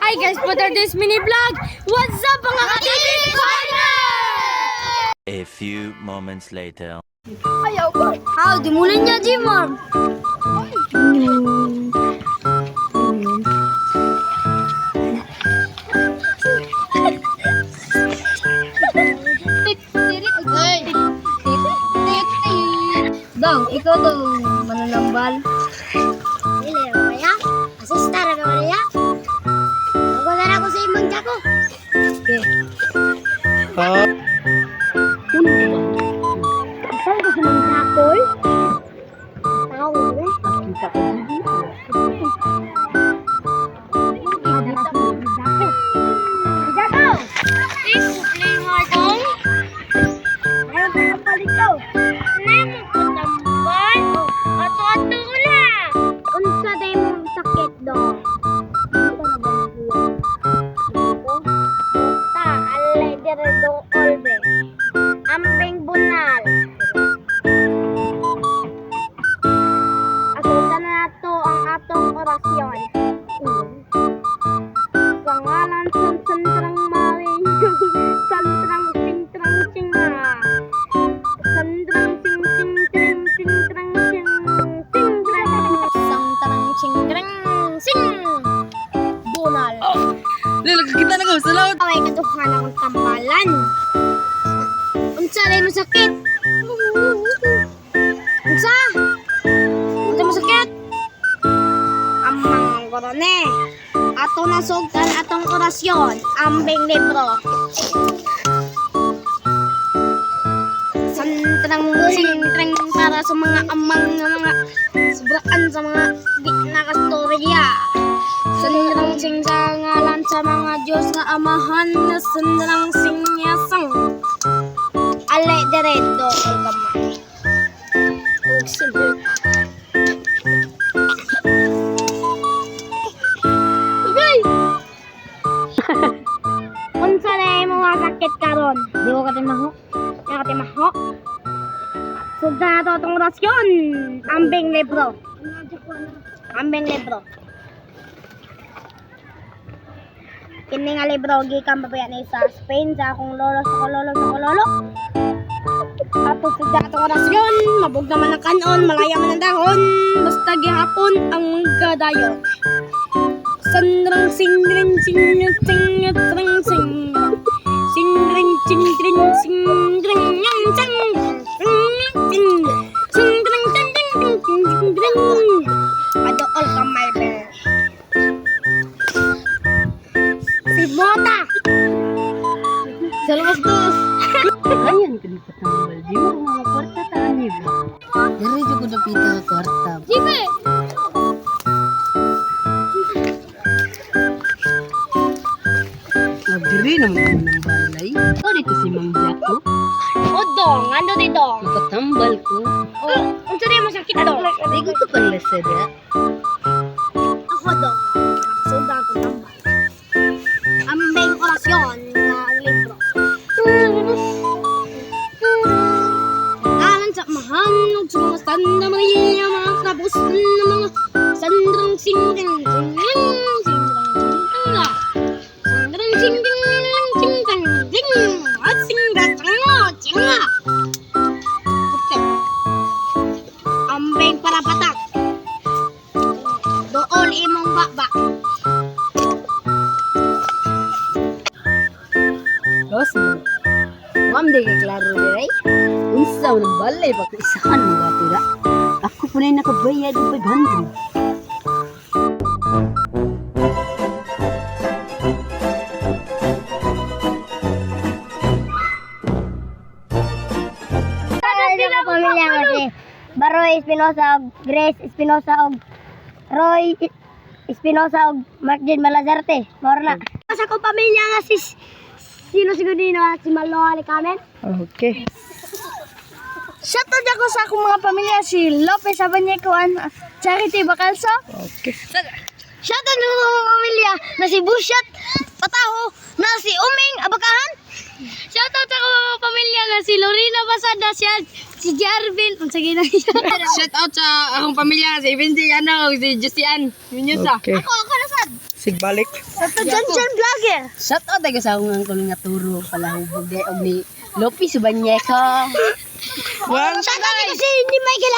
Hi guys, for this mini vlog. What's up mga ka-TV partner? A few moments later. Ayaw ko. Di mulai niya, Jimon. Dong, ikaw dong mananambal. Dili ako kaya. Asista ra naman niya. Ako na ako sa imong jako. Okay. Saan ko sa mga jakoy? Tao ko eh. Kita ko dito. Jako! Please play hard on. Ayaw ka ng palito. Nemo ko tambal. Ato-ato na. Unsa day mong sakit do? Dito na ba niya? Dito? Ta, alay dire do olbe. Amping bunal. Asutan na nato ang atong orasyon. Sa ngalan sa sandrang mawin, sandrang sing-trang singa. Sandrang sing-sing-tring sing-trang sing sing-trang. Sandrang sing-trang sing. Bunal. Lalag kita na ko sa laut. Away katuhan akong tambalan. Unsa day mo sakit? Unsa? Unsa mo sakit? Amang korone. Ato na sugdan atong orasyon. Ambing libro. Santrang singtrang para sa mga amang nga mga sobraan sa mga di nakastorya. Sandrang sing sa ngalan sa mga Diyos nga amahan na sandrang sing yasang. Alay direto ang gamay. Ug simple. Okay. Unsa na mo nga sakit karon? Di ko katimaho. Di ko katimaho. Sugda na to itong rasyon. Ambing libro. Ambing libro. Kini nga libro gikan babayan ni sa Spain sa akong lolo sa lolo. Tapos sa atong orasyon, mabog naman ang kanon, malaya man ang dahon, basta gihapon ang kadayon. Sandrang singring singring singring singring singring singring singring yang sang singring singring singring adool kamay be. Si Bota. Salamat dos. Ayan ka ni patambal. Di mo mga kwarta taan niya ba? Dari ko na pita ka kwarta. Jimmy! Nagdiri naman ko ng balay. Ito dito si Mang Jaco. O dong, ano di dong? Nakatambal ko. O, unsa di mo sakit dong? Di ko ka pala sada. Ako dong. Sudan ko tambal. Ambing orasyon na libro. Alan sa mahan, sa mga standa, mga kabus na mga sandrang singdang singdang singdang sandrang singdang singdang sing at singdang singa. Okay. Ambing para patak. Dool imong baba. Los mo. Wam de kay klaro diray. Unsa ng balay pa isahan mo gatira. Ako po na nakabayad og 500. Sila pamilya nga si Baroy Espinosa og Grace Espinosa og Roy Espinosa og Martin Malazarte. Moro na. Sa akong pamilya nga si sino sigurino si Malo Alikamen. Okay. Shoutout ako sa akong mga pamilya si Lopez Abanyecuan, Charity Bacalso. Okay. Shoutout sa mga pamilya na si Busyat Pataho, na si Uming Abakahan. Shoutout sa mga pamilya na si Lorena Basada, si Jarvin, sige na siya. Shout out sa akong pamilya, si Vinci, si Justian, Minyusa. Okay. Ako nasad. Si Sigbalik. Sa Janjan Vlogger. Shout out tayo sa akong angkol nga turo pala hubog de og ni Lopi Subanyeko. One, Shout out kasi ni Michael.